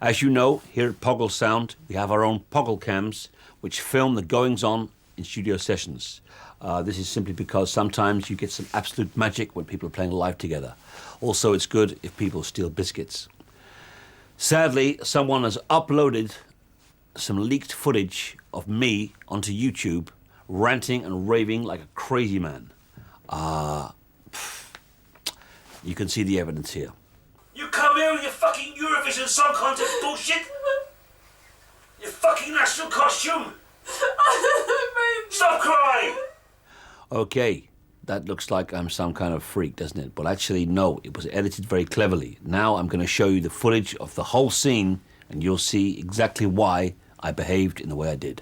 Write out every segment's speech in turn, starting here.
As you know, here at Poggle Sound, we have our own Poggle cams, which film the goings-on in studio sessions. This is simply because sometimes you get some absolute magic when people are playing live together. Also, it's good if people steal biscuits. Sadly, someone has uploaded some leaked footage of me onto YouTube, ranting and raving like a crazy man. You can see the evidence here. You come here with your fucking Eurovision Song Contest bullshit? Your fucking national costume? Stop crying! Okay, that looks like I'm some kind of freak, doesn't it? But actually, no, it was edited very cleverly. Now I'm going to show you the footage of the whole scene, and you'll see exactly why I behaved in the way I did.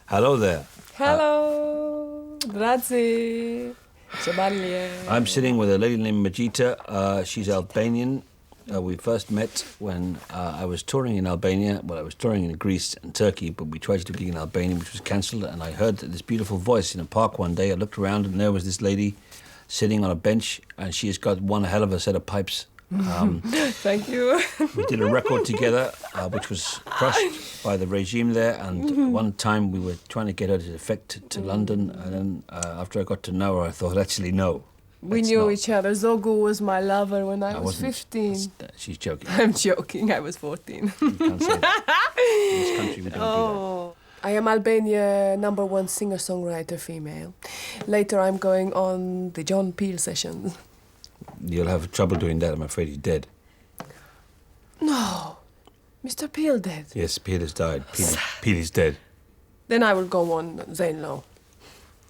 Hello there. Hello, grazie. I'm sitting with a lady named Majita. She's Albanian. We first met when I was touring in Albania. Well, I was touring in Greece and Turkey, but we tried to do a gig in Albania, which was cancelled. And I heard this beautiful voice in a park one day. I looked around, and there was this lady sitting on a bench, and she has got one hell of a set of pipes. Thank you. We did a record together, which was crushed by the regime there. And one time we were trying to get her to defect to London. And then after I got to know her, I thought, actually, no. We knew each other. Zogu was my lover when I was 15. She's joking. I'm joking. I was 14. You can't say that. In this country, we don't do that. I am Albania #1 singer-songwriter female. Later I'm going on the John Peel sessions. You'll have trouble doing that. I'm afraid he's dead. No. Mr. Peel dead? Yes, Peel has died. Peel is dead. Then I will go on Zane Lowe.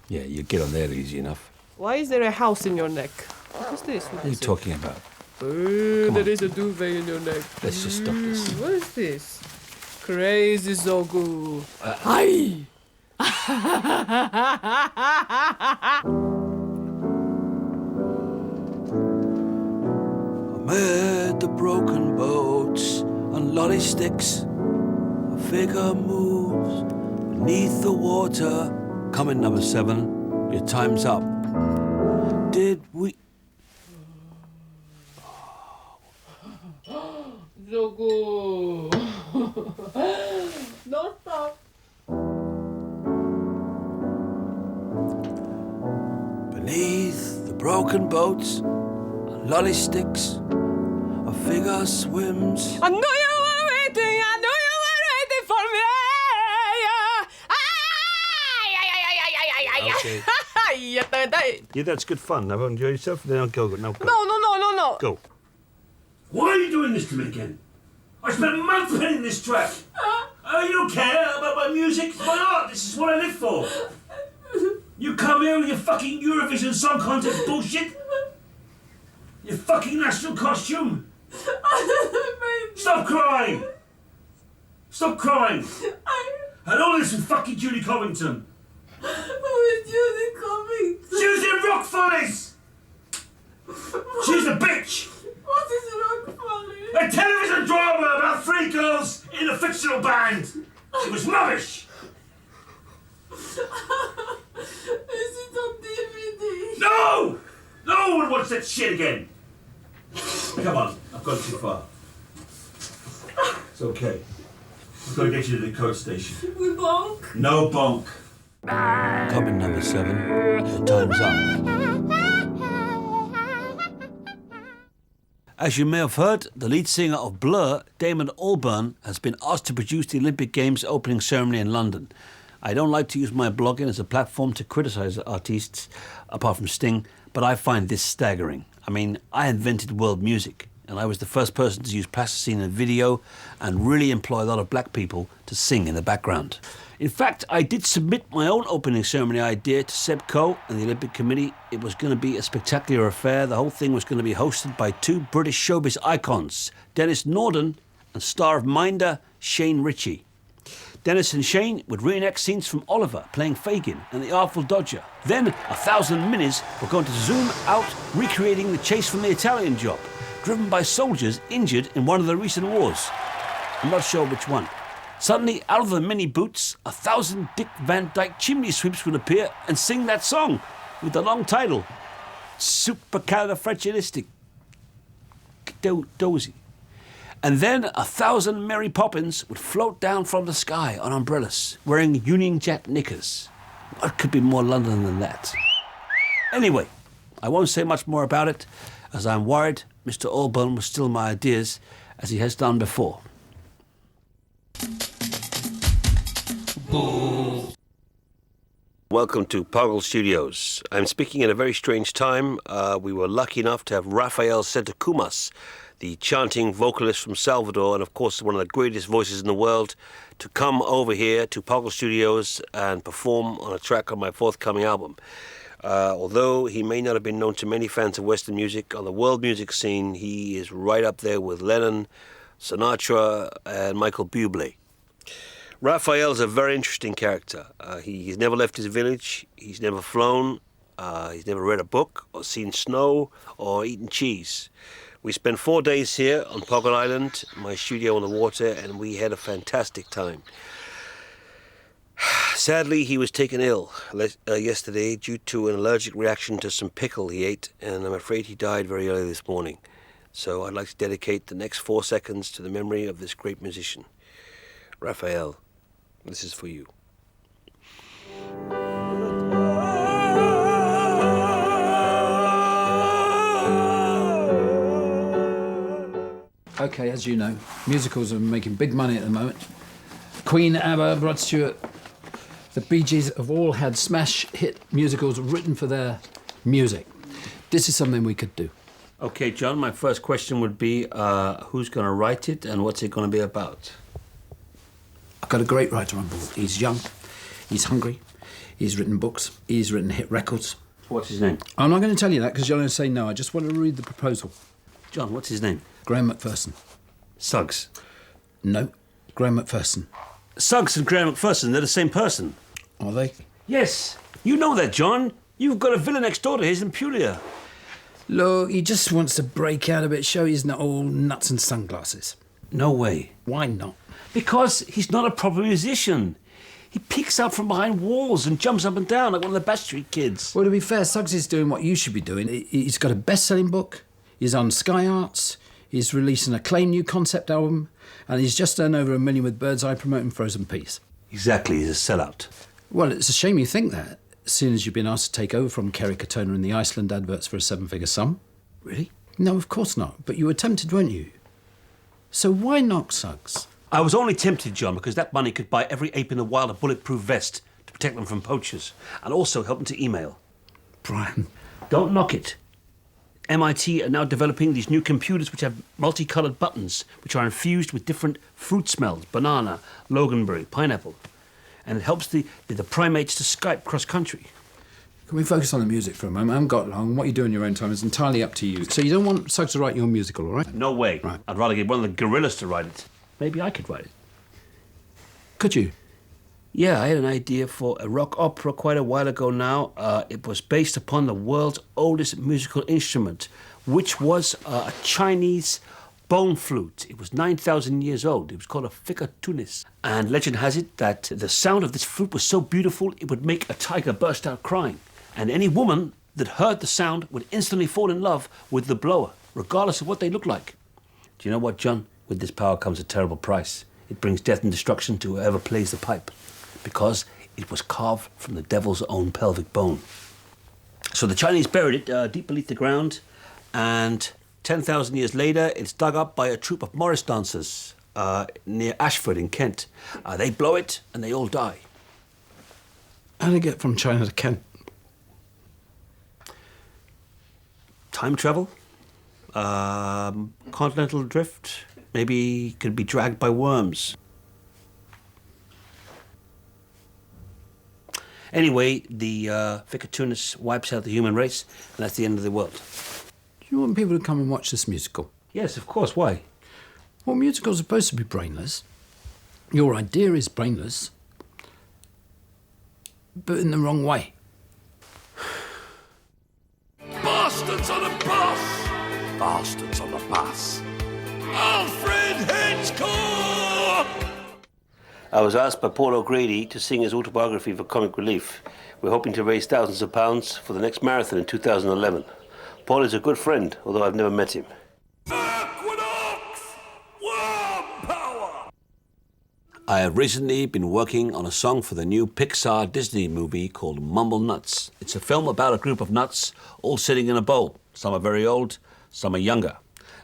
Yeah, you get on there easy enough. Why is there a house in your neck? What is this? What are you talking about? There is a duvet in your neck. Let's just stop this. What is this? Crazy Zogu. Hi! Amid the broken boats and lolly sticks, a figure moves beneath the water. Coming #7, your time's up. Did we... Zogu. Don't stop. Beneath the broken boats and lolly sticks, a figure swims. I know you were waiting. I know you were waiting for me. Okay. Yeah, that's good fun. Now enjoy yourself. Then I'll go. Now go. No. Go. Why are you doing this to me again? I spent a month penning this track. You don't care about my music? It's my art. This is what I live for. You come here with your fucking Eurovision Song Contest bullshit. Your fucking national costume. Stop crying. Stop crying. And all this with fucking Judy Covington. Who is Judy Covington? She was in Rock Follies. She's a bitch. What is Rock Follies? A television drama about 3 girls in a fictional band. It was rubbish. Is it on DVD? No! No one wants that shit again. Come on, I've gone too far. It's okay. I've got to get you to the coach station. We bonk? No bonk. Coming #7, your time's up. As you may have heard, the lead singer of Blur, Damon Albarn, has been asked to produce the Olympic Games opening ceremony in London. I don't like to use my blogging as a platform to criticise artists, apart from Sting, but I find this staggering. I mean, I invented world music, and I was the first person to use plasticine in a video and really employ a lot of black people to sing in the background. In fact, I did submit my own opening ceremony idea to Seb Coe and the Olympic Committee. It was going to be a spectacular affair. The whole thing was going to be hosted by 2 British showbiz icons, Dennis Norden and star of Minder, Shane Ritchie. Dennis and Shane would reenact scenes from Oliver playing Fagin and the Artful Dodger. Then 1,000 Minis were going to zoom out, recreating the chase from the Italian Job, driven by soldiers injured in one of the recent wars. I'm not sure which one. Suddenly, out of the mini boots, 1,000 Dick Van Dyke chimney sweeps would appear and sing that song with the long title, Supercalifragilistic Dozy. And then 1,000 Mary Poppins would float down from the sky on umbrellas, wearing Union Jack knickers. What could be more London than that? Anyway, I won't say much more about it, as I'm worried Mr. Allburn will steal my ideas, as he has done before. Welcome to Poggle Studios. I'm speaking at a very strange time. We were lucky enough to have Rafael Santacumas, the chanting vocalist from Salvador, and of course one of the greatest voices in the world, to come over here to Poggle Studios and perform on a track on my forthcoming album. Although he may not have been known to many fans of Western music, on the world music scene, he is right up there with Lennon, Sinatra, and Michael Bublé. Raphael's a very interesting character. He's never left his village, he's never flown, he's never read a book, or seen snow, or eaten cheese. We spent 4 days here on Poggle Island, my studio on the water, and we had a fantastic time. Sadly, he was taken ill yesterday due to an allergic reaction to some pickle he ate, and I'm afraid he died very early this morning. So I'd like to dedicate the next 4 seconds to the memory of this great musician. Raphael, this is for you. Okay, as you know, musicals are making big money at the moment. Queen, ABBA, Rod Stewart, the Bee Gees have all had smash hit musicals written for their music. This is something we could do. Okay, John, my first question would be, who's going to write it and what's it going to be about? I've got a great writer on board. He's young, he's hungry, he's written books, he's written hit records. What's his name? I'm not going to tell you that because you're going to say no. I just want to read the proposal. John, what's his name? Graham McPherson. Suggs. No, Graham McPherson. Suggs and Graham McPherson, they're the same person. Are they? Yes, you know that, John. You've got a villa next door to his in Puglia. Look, he just wants to break out a bit, show he's not all nuts and sunglasses. No way. Why not? Because he's not a proper musician. He peeks out from behind walls and jumps up and down like one of the Backstreet Kids. Well, to be fair, Suggs is doing what you should be doing. He's got a best-selling book, he's on Sky Arts, he's releasing a acclaimed new concept album, and he's just earned over $1 million with Bird's Eye promoting Frozen Peas. Exactly, he's a sellout. Well, it's a shame you think that, as soon as you've been asked to take over from Kerry Katona in the Iceland adverts for a 7-figure sum. Really? No, of course not, but you were tempted, weren't you? So why knock Suggs? I was only tempted, John, because that money could buy every ape in the wild a bulletproof vest to protect them from poachers, and also help them to email. Brian. Don't knock it. MIT are now developing these new computers which have multicoloured buttons, which are infused with different fruit smells, banana, loganberry, pineapple. And it helps the primates to Skype cross-country. Can we focus on the music for a moment? I haven't got long. What you do in your own time is entirely up to you. So you don't want Suggs to write your musical, all right? No way. Right. I'd rather get one of the gorillas to write it. Maybe I could write it. Could you? Yeah, I had an idea for a rock opera quite a while ago now. It was based upon the world's oldest musical instrument, which was a Chinese bone flute. It was 9,000 years old. It was called a ficatunis. And legend has it that the sound of this flute was so beautiful it would make a tiger burst out crying. And any woman that heard the sound would instantly fall in love with the blower, regardless of what they looked like. Do you know what, John? With this power comes a terrible price. It brings death and destruction to whoever plays the pipe, because it was carved from the devil's own pelvic bone. So the Chinese buried it deep beneath the ground, and 10,000 years later, it's dug up by a troupe of Morris dancers near Ashford in Kent. They blow it, and they all die. How do you get from China to Kent? Time travel, continental drift, maybe could be dragged by worms. Anyway, the ficatunis wipes out the human race, and that's the end of the world. Do you want people to come and watch this musical? Yes, of course. Why? Well, musicals are supposed to be brainless. Your idea is brainless, but in the wrong way. Bastards on a bus! Bastards on a bus! Alfred Hitchcock! I was asked by Paul O'Grady to sing his autobiography for Comic Relief. We're hoping to raise thousands of pounds for the next marathon in 2011. Paul is a good friend, although I've never met him. Equinox! I have recently been working on a song for the new Pixar Disney movie called Mumble Nuts. It's a film about a group of nuts all sitting in a bowl. Some are very old, some are younger.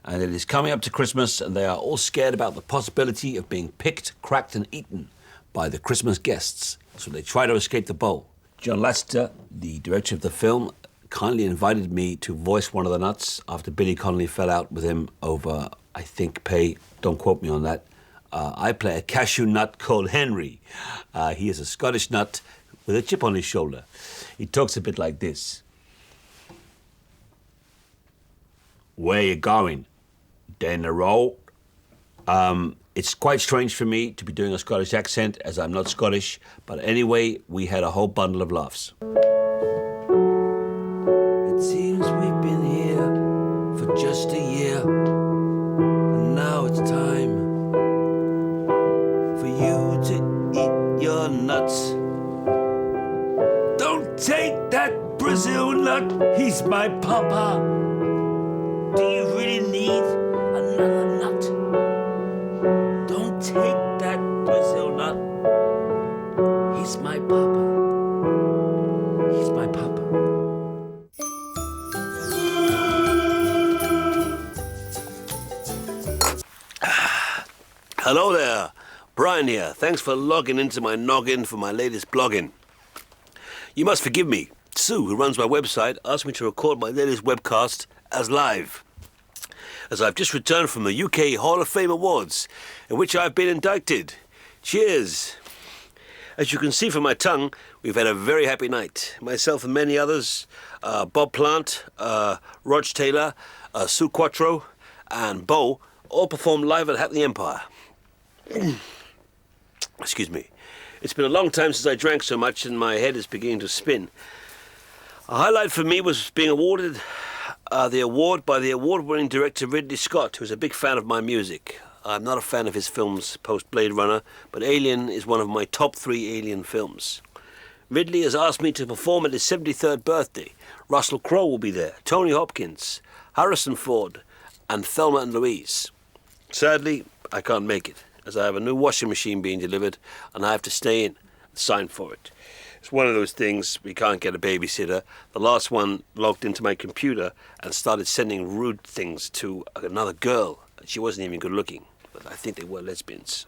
And it is coming up to Christmas, and they are all scared about the possibility of being picked, cracked, and eaten by the Christmas guests. So they try to escape the bowl. John Lasseter, the director of the film, kindly invited me to voice one of the nuts after Billy Connolly fell out with him over, I think, pay. Don't quote me on that. I play a cashew nut called Henry. He is a Scottish nut with a chip on his shoulder. He talks a bit like this. Where you going? Down the road? It's quite strange for me to be doing a Scottish accent, as I'm not Scottish, but anyway, we had a whole bundle of laughs. It seems we've been here for just a year, and now it's time for you to eat your nuts. Don't take that Brazil nut, he's my papa. Do you really need another nut? Don't take that Brazil nut, he's my papa. He's my papa. Hello there, Brian here. Thanks for logging into my noggin for my latest blogging. You must forgive me. Sue, who runs my website, asked me to record my latest webcast as live, as I've just returned from the UK Hall of Fame Awards, in which I've been inducted. Cheers. As you can see from my tongue, we've had a very happy night. Myself and many others, Bob Plant, Rog Taylor, Sue Quattro, and Bo, all performed live at Hackney Empire. Excuse me. It's been a long time since I drank so much and my head is beginning to spin. A highlight for me was being awarded the award by the award-winning director Ridley Scott, who's a big fan of my music. I'm not a fan of his films post-Blade Runner, but Alien is one of my top 3 Alien films. Ridley has asked me to perform at his 73rd birthday. Russell Crowe will be there, Tony Hopkins, Harrison Ford, and Thelma and Louise. Sadly, I can't make it, as I have a new washing machine being delivered, and I have to stay in and sign for it. It's one of those things, we can't get a babysitter. The last one logged into my computer and started sending rude things to another girl. She wasn't even good looking, but I think they were lesbians.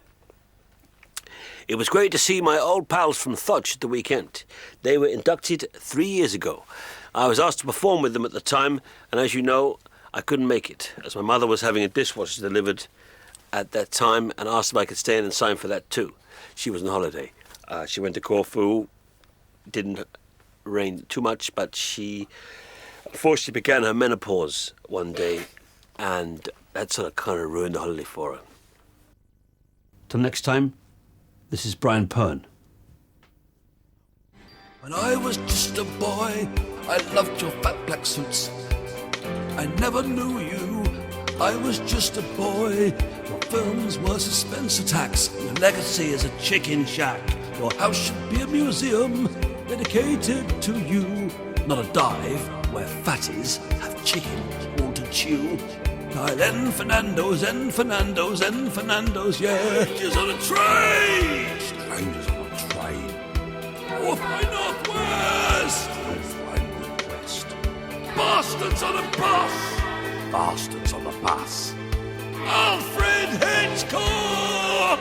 It was great to see my old pals from Thoch at the weekend. They were inducted 3 years ago. I was asked to perform with them at the time, and as you know, I couldn't make it, as my mother was having a dishwasher delivered at that time and asked if I could stay in and sign for that too. She was on holiday. She went to Corfu. Didn't rain too much, but she unfortunately began her menopause one day, and that sort of kind of ruined the holiday for her. Till next time, this is Brian Pern. When I was just a boy, I loved your fat black suits. I never knew you, I was just a boy. Your films were suspense attacks. Your legacy is a chicken shack. Your house should be a museum dedicated to you, not a dive where fatties have chicken all to chew. Dial N Fernando's, N Fernando's, N Fernando's, yeah. Strangers on a train! Strangers on a train. North by Northwest! North by Northwest. Bastards on a bus! Bastards on a bus. Alfred Hitchcock!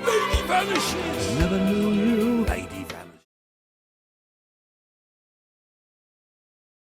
Lady vanishes! Never knew you.